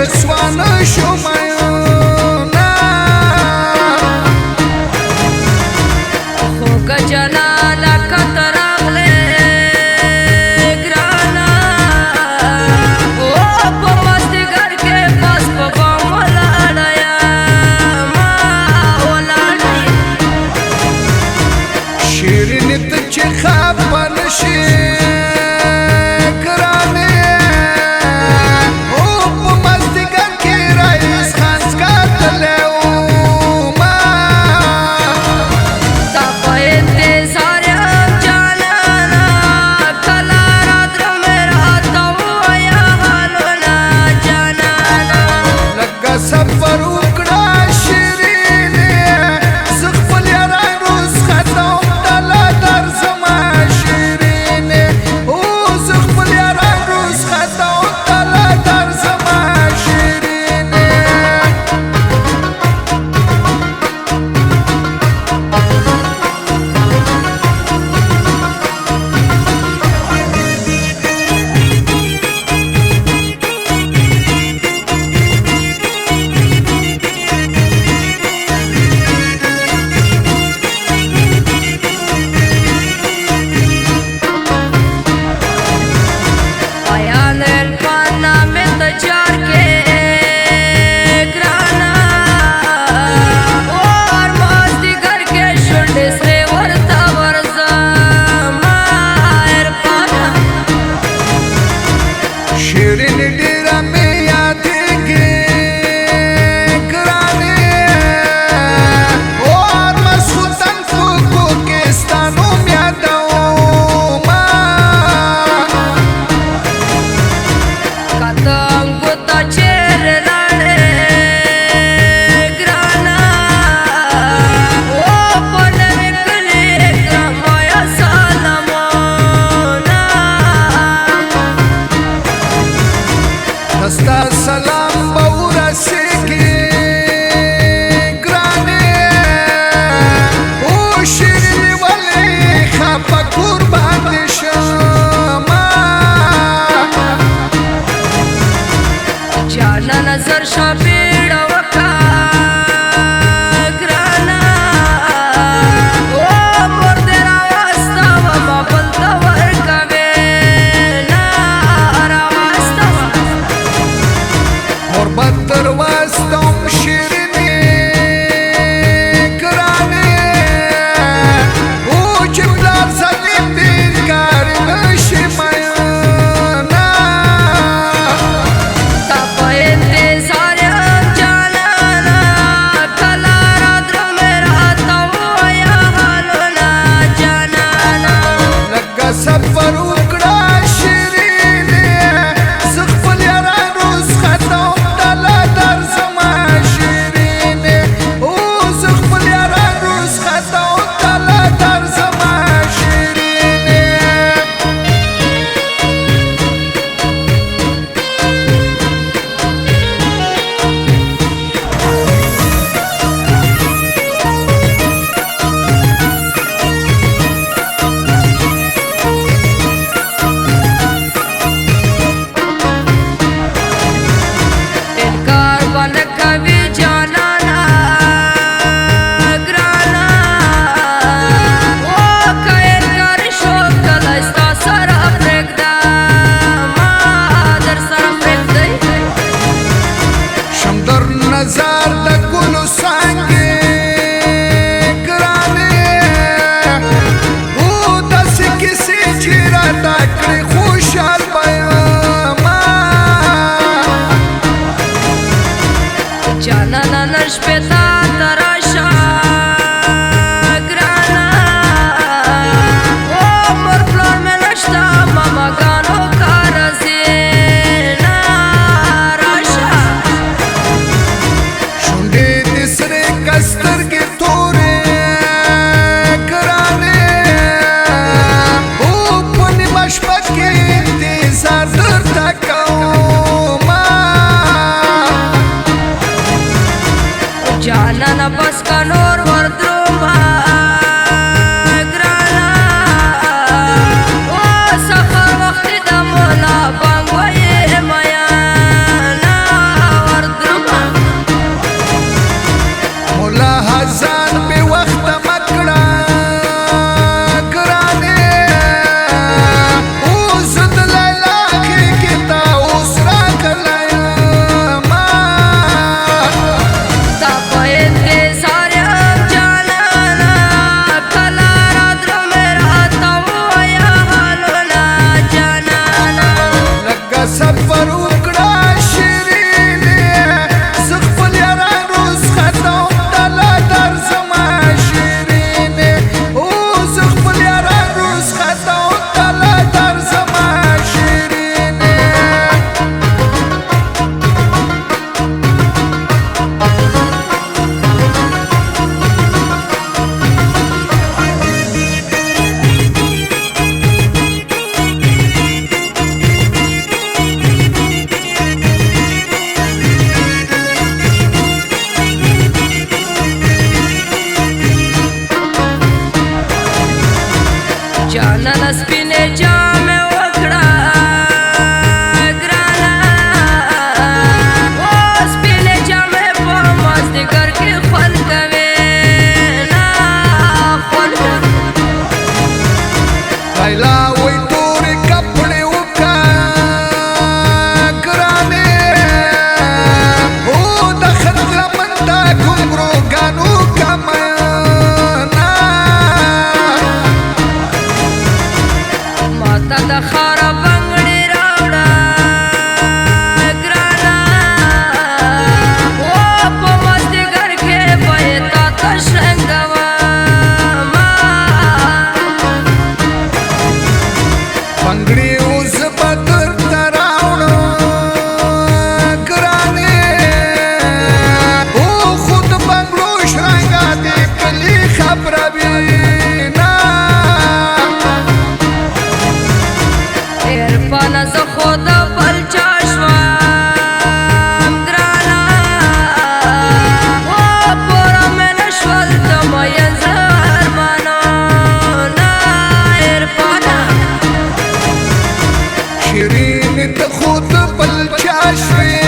رسوانه شومایونه خو که جلاله کته راغلی ګرانه او په مازدیګر کې بس په بام ولاړه یمه ولاړه یم شیرینې ته چې خفه نشي نظر شاپیړ وکا ګرانا او مور دې راوستا و ما بل تا ورکوي نا راوستا مور بدر واستم شیرینې ګرانې او چې بلار سلیم دې کار نشي میانا تا په سفر وکړه شیرینې زه خپل یاران رخصتوم دله درځمه شیرینې او زه خپل یاران رخصتوم دله درځمه شیرینې نظر د ګلو څانګې ګرانې او داسې کیسې چې راته کړې خوشحال به یمه جانانه نن شپې تا ته راشه ګرانه او مور پلار مې نشته ماماګانو کاره ځې سترګې تورې ګرانې او په نیمه شپه کې انتظار درته کومه ته خود بل چا شوې